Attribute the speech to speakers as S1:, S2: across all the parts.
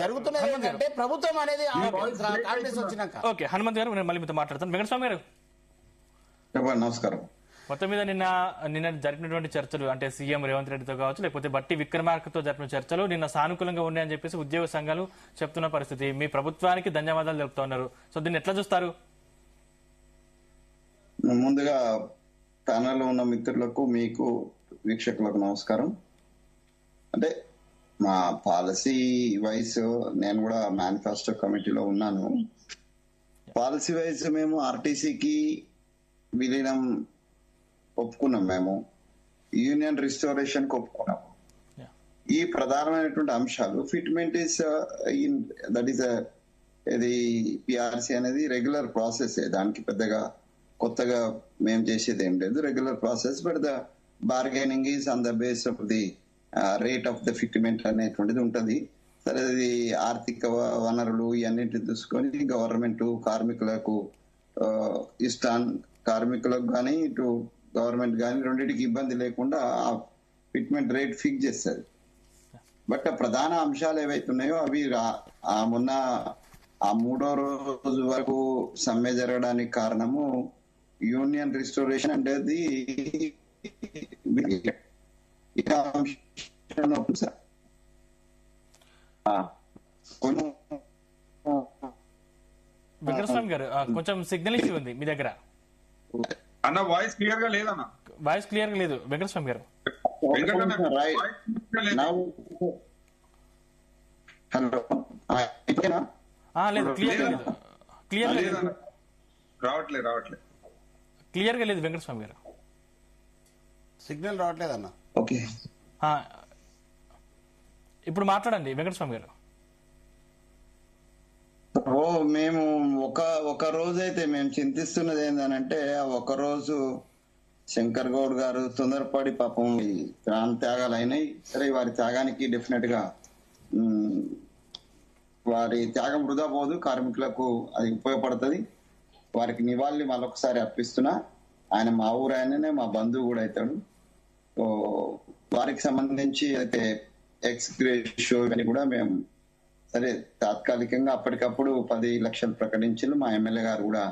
S1: జరుగుతున్నది ఏంటంటే ప్రభుత్వం అనేది కాంగ్రెస్ వచ్చినాక.
S2: ఓకే హనుమంత్ గారు, నేను మళ్ళీ మీతో మాట్లాడతాను. వెంకటస్వామి గారు
S3: నమస్కారం.
S2: మొత్తం మీద నిన్న జరిపినటువంటి చర్చలు అంటే సీఎం రేవంత్ రెడ్డితో కావచ్చు, లేకపోతే బట్టి విక్రమార్కతో జరిపిన చర్చలు నిన్న సానుకూలంగా ఉన్నాయని చెప్పేసి ఉద్యోగ సంఘాలు చెప్తున్న పరిస్థితి. మీ ప్రభుత్వానికి ధన్యవాదాలు తెలుపుతా ఉన్నారు. సో దీన్ని ఎట్లా చూస్తారు?
S3: ముందుగా ప్యానెల్లో ఉన్న మిత్రులకు, మీకు, వీక్షకులకు నమస్కారం. అంటే మా పాలసీ వైజ్ నేను కూడా మేనిఫెస్టో కమిటీలో ఉన్నాను. పాలసీ వైజ్ మేము ఆర్టీసీకి విలీనం ఒప్పుకున్నాం, మేము యూనియన్ రిస్టోరేషన్ కి ఒప్పుకున్నాము. ఈ ప్రధానమైనటువంటి అంశాలు ఫిట్మెంట్ ఇస్ దట్ ఈస్ ఇది పిఆర్సీ అనేది రెగ్యులర్ ప్రాసెస్, దానికి పెద్దగా కొత్తగా మేము చేసేది ఏం లేదు, regular process. But the bargaining is on the base of the rate of the fitment అనేటువంటిది ఉంటది. సరే, అది ఆర్థిక వనరులు ఇవన్నింటిని చూసుకొని గవర్నమెంట్ కార్మికులకు కార్మికులకు కానీ ఇటు గవర్నమెంట్ కానీ రెండింటికి ఇబ్బంది లేకుండా ఆ ఫిట్మెంట్ రేట్ ఫిక్స్ చేస్తుంది. బట్ ప్రధాన అంశాలు ఏవైతే ఉన్నాయో అవి మొన్న ఆ 3వ రోజు వరకు సమ్మె జరగడానికి కారణము యూనియన్ రిస్టోరేషన్ అనేది
S2: వెంకటస్వామి గారు కొంచెం సిగ్నల్ ఇష్యూ ఉంది మీ దగ్గర.
S4: అన్న వాయిస్ క్లియర్ గా లేదన్న.
S2: వాయిస్ క్లియర్ గా లేదు వెంకటస్వామి గారు.
S3: హలో,
S2: లేదు క్లియర్ లేదు, క్లియర్
S4: రావట్లేదు
S2: క్లియర్ గా లేదు వెంకటస్వామి గారు.
S1: సిగ్నల్ రావట్లేదన్న.
S3: ఓకే,
S2: ఇప్పుడు మాట్లాడండి వెంకటస్వామి గారు.
S3: మేము ఒక రోజు అయితే మేము చింతిస్తున్నది ఏంటంటే, ఒక రోజు శంకర్ గౌడ్ గారు తొందరపడి పాపం ప్రాణ త్యాగాలు అయినాయి. సరే, వారి త్యాగానికి డెఫినెట్ గా వారి త్యాగం వృధా పోదు, కార్మికులకు అది ఉపయోగపడుతుంది. వారికి నివాళి మరొకసారి అర్పిస్తున్నా. ఆయన మా ఊరు ఆయననే, మా బంధువు కూడా అవుతాడు. సో వారికి సంబంధించి అయితే ఎక్స్గ్రేషియో ఇవన్నీ కూడా మేము సరే తాత్కాలికంగా అప్పటికప్పుడు 10 లక్షలు ప్రకటించారు. మా ఎమ్మెల్యే గారు కూడా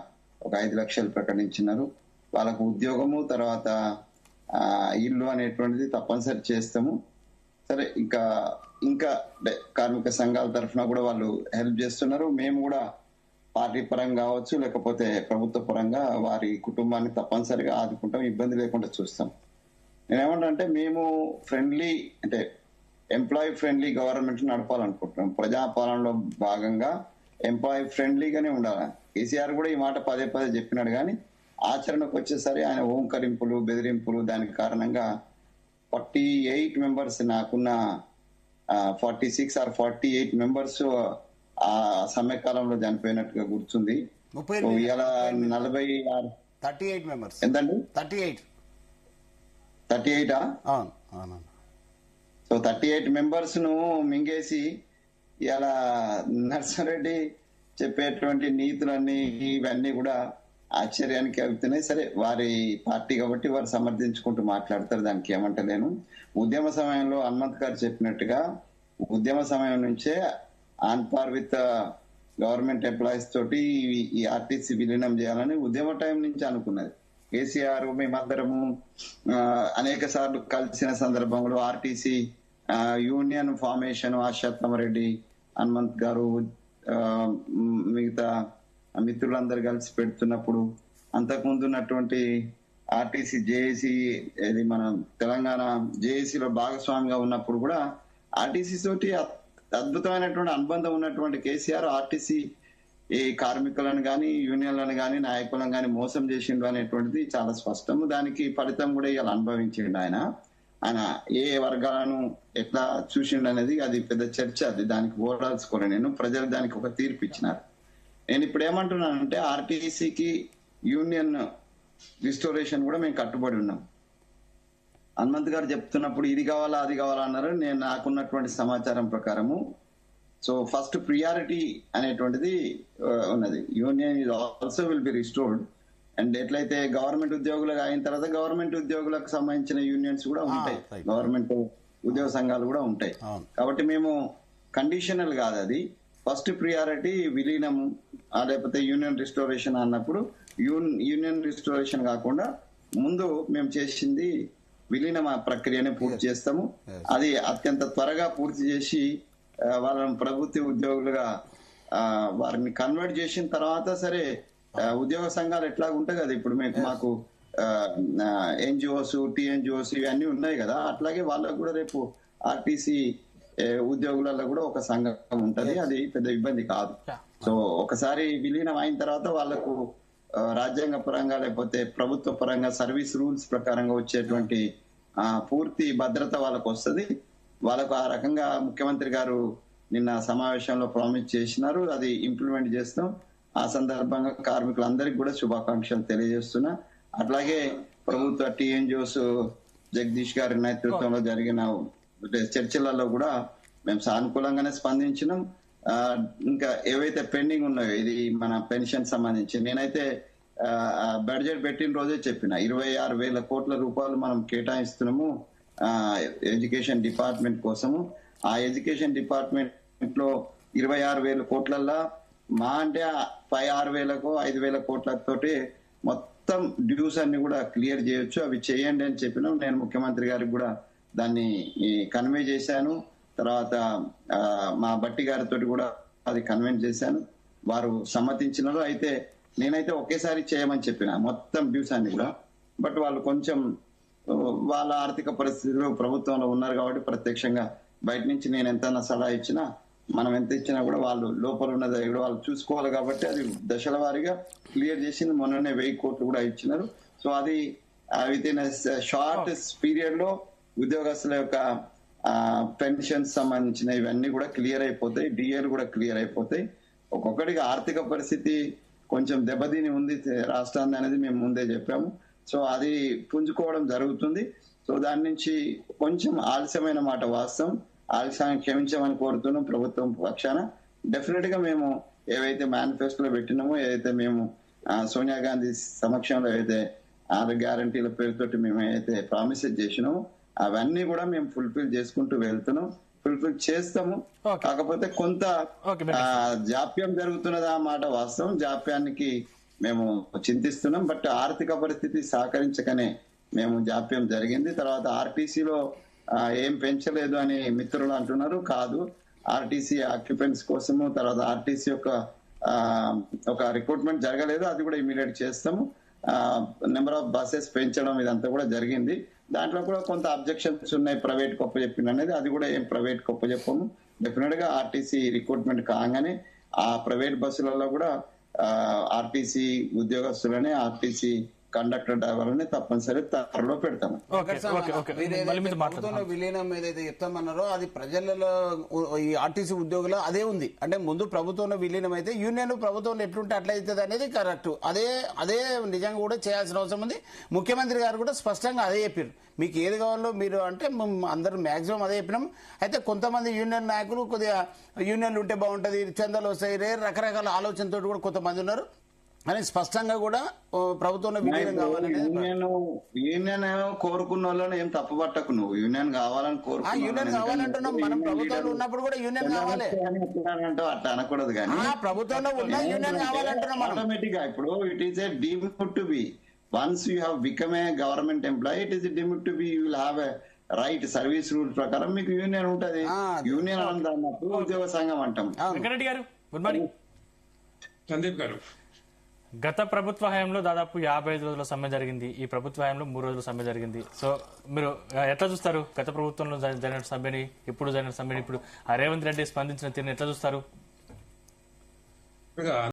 S3: ఒక 5 లక్షలు ప్రకటించినారు. వాళ్ళకు ఉద్యోగము తర్వాత ఇల్లు అనేటువంటిది తప్పనిసరి చేస్తాము. సరే, ఇంకా కార్మిక సంఘాల తరఫున కూడా వాళ్ళు హెల్ప్ చేస్తున్నారు. మేము కూడా పార్టీ పరంగా కావచ్చు, లేకపోతే ప్రభుత్వ పరంగా వారి కుటుంబాన్ని తప్పనిసరిగా ఆదుకుంటాం, ఇబ్బంది లేకుండా చూస్తాం. నేనేమంటే మేము ఫ్రెండ్లీ అంటే ఎంప్లాయీ ఫ్రెండ్లీ గవర్నమెంట్ నడపాలనుకుంటున్నాం. ప్రజాపాలనలో భాగంగా ఎంప్లాయీ ఫ్రెండ్లీగానే ఉండాలి. కేసీఆర్ కూడా ఈ మాట పదే చెప్పినాడు, కానీ ఆచరణకు వచ్చేసరి ఆయన ఓంకరింపులు, బెదిరింపులు, దానికి కారణంగా 48 మెంబర్స్, నాకున్న 46 or 48 మెంబర్స్ ఆ సమ్మెకాలంలో చనిపోయినట్టుగా గుర్తుంది. ఇలా
S1: 38 మెంబర్స్
S3: ఎంతండి? 38 సో 38 మెంబర్స్ ను మింగేసి ఇలా నర్సారెడ్డి చెప్పేటువంటి నీతులన్నీ ఇవన్నీ కూడా ఆశ్చర్యానికి అవుతున్నాయి. సరే, వారి పార్టీ కాబట్టి వారు సమర్థించుకుంటూ మాట్లాడతారు, దానికి ఏమంటలేను. ఉద్యమ సమయంలో హనుమంత్ గారు చెప్పినట్టుగా ఉద్యమ సమయం నుంచే on par with government employees తోటి ఈ ఆర్టీసీ విలీనం చేయాలని ఉద్యమ టైం నుంచి అనుకున్నది. కేసీఆర్ మేమందరము అనేక సార్లు కలిసిన సందర్భంలో ఆర్టీసీ యూనియన్ ఫార్మేషన్ ఆశాత్మరెడ్డి, హనుమంత్ గారు, మిగతా మిత్రులందరూ కలిసి పెడుతున్నప్పుడు, అంతకుముందు ఉన్నటువంటి ఆర్టీసీ జేఏసీ, ఇది మన తెలంగాణ జేఏసీలో భాగస్వామిగా ఉన్నప్పుడు కూడా ఆర్టీసీ తోటి అద్భుతమైనటువంటి అనుబంధం ఉన్నటువంటి కేసీఆర్ ఆర్టీసీ ఈ కార్మికులను కానీ యూనియన్లను కానీ నాయకులను కానీ మోసం చేసిండు అనేటువంటిది చాలా స్పష్టము. దానికి ఫలితం కూడా ఇవాళ అనుభవించిండు ఆయన ఏ వర్గాలను ఎట్లా చూసిండు అనేది అది పెద్ద చర్చ, అది దానికి ఓడాల్సుకోలే నేను. ప్రజలు దానికి ఒక తీర్పు ఇచ్చినారు. నేను ఇప్పుడు ఏమంటున్నానంటే ఆర్టీసీకి యూనియన్ రిస్టోరేషన్ కూడా మేము కట్టుబడి ఉన్నాం. హనుమంత్ గారు చెప్తున్నప్పుడు ఇది కావాలా అది కావాలా అన్నారు. నేను నాకున్నటువంటి సమాచారం ప్రకారము సో ఫస్ట్ ప్రియారిటీ అనేటువంటిది ఉన్నది. Union is also will be restored. And ఎట్లయితే గవర్నమెంట్ ఉద్యోగులకు అయిన తర్వాత గవర్నమెంట్ ఉద్యోగులకు సంబంధించిన యూనియన్స్ కూడా ఉంటాయి. గవర్నమెంట్ ఉద్యోగ సంఘాలు కూడా ఉంటాయి.
S1: అవును.
S3: కాబట్టి మేము కండిషనల్ కాదు, అది ఫస్ట్ ప్రియారిటీ విలీనం లేకపోతే యూనియన్ రిస్టోరేషన్ అన్నప్పుడు యూనియన్ రిస్టోరేషన్ కాకుండా ముందు మేము చేసింది విలీన ప్రక్రియని పూర్తి చేస్తాము. అది అత్యంత త్వరగా పూర్తి చేసి వాళ్ళని ప్రభుత్వ ఉద్యోగులుగా వారిని కన్వర్ట్ చేసిన తర్వాత సరే ఉద్యోగ సంఘాలు ఎట్లా ఉంటాయి కదా, ఇప్పుడు మాకు ఎన్జిఓస్ టిఎన్జిఓస్ ఇవన్నీ ఉన్నాయి కదా, అట్లాగే వాళ్ళకు కూడా రేపు ఆర్టీసీ ఉద్యోగులలో కూడా ఒక సంఘం ఉంటది. అది పెద్ద ఇబ్బంది కాదు. సో ఒకసారి విలీనం అయిన తర్వాత వాళ్ళకు రాజ్యాంగ పరంగా లేకపోతే ప్రభుత్వ పరంగా సర్వీస్ రూల్స్ ప్రకారంగా వచ్చేటువంటి పూర్తి భద్రత వాళ్ళకు వస్తుంది. వాళ్ళకు ఆ రకంగా ముఖ్యమంత్రి గారు నిన్న సమావేశంలో ప్రామిస్ చేసినారు, అది ఇంప్లిమెంట్ చేస్తాం. ఆ సందర్భంగా కార్మికులందరికీ కూడా శుభాకాంక్షలు తెలియజేస్తున్నా. అట్లాగే ప్రభుత్వ టిఎన్జిఓస్ జగదీష్ గారి నేతృత్వంలో జరిగిన చర్చలలో కూడా మేము సానుకూలంగానే స్పందించినాం. ఇంకా ఏవైతే పెండింగ్ ఉన్నాయో, ఇది మన పెన్షన్ సంబంధించి నేనైతే బడ్జెట్ పెట్టిన రోజే చెప్పిన 26,000 కోట్ల రూపాయలు మనం కేటాయిస్తున్నాము ఎడ్యుకేషన్ డిపార్ట్మెంట్ కోసము. ఆ ఎడ్యుకేషన్ డిపార్ట్మెంట్ లో 26,000 కోట్లల్లో మా అంటే 6,000కో 5,000 కోట్లతోటి మొత్తం డ్యూస్ అన్ని కూడా క్లియర్ చేయొచ్చు. అవి చేయండి అని చెప్పినాం. నేను ముఖ్యమంత్రి గారికి కూడా దాన్ని కన్వే చేశాను. తర్వాత మా బట్టి గారితో కూడా అది కన్వెన్స్ చేశాను. వారు సమ్మతించినారు. అయితే నేనైతే ఒకేసారి చేయమని చెప్పిన మొత్తం డ్యూస్ అన్ని కూడా. బట్ వాళ్ళు కొంచెం వాళ్ళ ఆర్థిక పరిస్థితులు ప్రభుత్వంలో ఉన్నారు కాబట్టి ప్రత్యక్షంగా బయట నుంచి నేను ఎంత సలహా ఇచ్చినా, మనం ఎంత ఇచ్చినా కూడా వాళ్ళు లోపల ఉన్నది కూడా వాళ్ళు చూసుకోవాలి కాబట్టి అది దశల వారీగా క్లియర్ చేసింది. మొన్ననే 1000 కోట్లు కూడా ఇచ్చినారు. సో అది విత్ ఇన్ షార్ట్ పీరియడ్ లో ఉద్యోగస్తుల యొక్క పెన్షన్స్ సంబంధించిన ఇవన్నీ కూడా క్లియర్ అయిపోతాయి. డిఏలు కూడా క్లియర్ అయిపోతాయి. ఒక్కొక్కటికి ఆర్థిక పరిస్థితి కొంచెం దెబ్బతిని ఉంది రాష్ట్రాన్ని అనేది మేము ముందే చెప్పాము. సో అది పుంజుకోవడం జరుగుతుంది. సో దాని నుంచి కొంచెం ఆలస్యమైన మాట వాస్తవం. ఆలస్యాన్ని క్షమించమని కోరుతున్నాం ప్రభుత్వం పక్షాన. డెఫినెట్ గా మేము ఏవైతే మేనిఫెస్టోలో పెట్టినామో, ఏదైతే మేము సోనియా గాంధీ సమక్షంలో ఏదైతే 6 గ్యారంటీల పేరుతోటి మేము ఏదైతే ప్రామిసెస్ చేసినామో అవన్నీ కూడా మేము ఫుల్ఫిల్ చేసుకుంటూ వెళ్తున్నాం. ఫుల్ఫిల్ చేస్తాము. కాకపోతే కొంత జాప్యం జరుగుతున్నదా మాట వాస్తవం. జాప్యానికి మేము చింతిస్తున్నాం. బట్ ఆర్థిక పరిస్థితి సహకరించకనే మేము జాప్యం జరిగింది. తర్వాత ఆర్టీసీలో ఏం పెంచలేదు అని మిత్రులు అంటున్నారు. కాదు, ఆర్టీసీ ఆక్యుపెంట్స్ కోసము తర్వాత ఆర్టీసీ యొక్క ఒక రిక్రూట్మెంట్ జరగలేదు. అది కూడా ఇమీడియట్ చేస్తాము. నెంబర్ ఆఫ్ బస్సెస్ పెంచడం ఇదంతా కూడా జరిగింది. దాంట్లో కూడా కొంత అబ్జెక్షన్స్ ఉన్నాయి. ప్రైవేట్ గొప్ప చెప్పింది అనేది, అది కూడా ఏం ప్రైవేట్ గొప్ప చెప్పము. డెఫినెట్ గా ఆర్టీసీ రిక్రూట్మెంట్ కాగానే ఆ ప్రైవేట్ బస్సులలో కూడా ఆర్టీసీ ఉద్యోగస్తులనే ఆర్టీసీ కండక్టర్ డ్రైవర్లని తప్పనిసరి త్వరలో పెడతాము.
S1: ప్రభుత్వంలో విలీనం ఏదైతే చెప్తామన్నారో అది ప్రజలలో ఈ ఆర్టీసీ ఉద్యోగులు అదే ఉంది. అంటే ముందు ప్రభుత్వంలో విలీనం అయితే యూనియన్ ప్రభుత్వంలో ఎట్లుంటే అట్లా అవుతుంది అనేది కరెక్ట్. అదే నిజంగా కూడా చేయాల్సిన అవసరం ఉంది. ముఖ్యమంత్రి గారు కూడా స్పష్టంగా అదే చెప్పారు. మీకు ఏది కావాలో మీరు అంటే అందరూ మాక్సిమం అదే చెప్పినాం. అయితే కొంతమంది యూనియన్ నాయకులు కొద్దిగా యూనియన్లు ఉంటే బాగుంటది, చందాలు వస్తాయి, రకరకాల ఆలోచనతో కూడా కొంతమంది ఉన్నారు అని స్పష్టంగా కూడా ప్రభుత్వంలో విలీనం కావాలనేది.
S3: యూనియన్ కోరుకున్న వాళ్ళని ఏం తప్పు పట్టకు. నువ్వు యూనియన్ కావాలని
S1: యూనియన్ కావాలంటున్నాం. మనం ప్రభుత్వంలో ఉన్నప్పుడు కూడా యూనియన్ కావాలి
S3: అట్లా అనకూడదు. కానీ
S1: ప్రభుత్వంలో ఉన్న యూనియన్ కావాలంటున్నాం
S3: ఆటోమేటిక్ గా. ఇప్పుడు it is a deemed to be, once you have become a government employee, it is deemed to be, you will have a right. Service rules ప్రకారం మీకు యూనియన్ ఉంటది. యూనియన్ అన్నప్పుడు ఉద్యోగ సంఘం అంటాం.
S2: వెంకటరెడ్డి గారు గుడ్ మార్నింగ్.
S4: సందీప్ గారు,
S2: గత ప్రభుత్వ హయాంలో దాదాపు 55 రోజుల సమ్మె జరిగింది. ఈ ప్రభుత్వ హయాంలో 3 రోజుల సమ్మె జరిగింది. సో మీరు ఎట్లా చూస్తారు గత ప్రభుత్వంలో జరిగిన సమ్మెని, ఇప్పుడు జరిగిన సమ్మెని, ఇప్పుడు రేవంత్ రెడ్డి స్పందించిన తీరుని ఎట్లా చూస్తారు?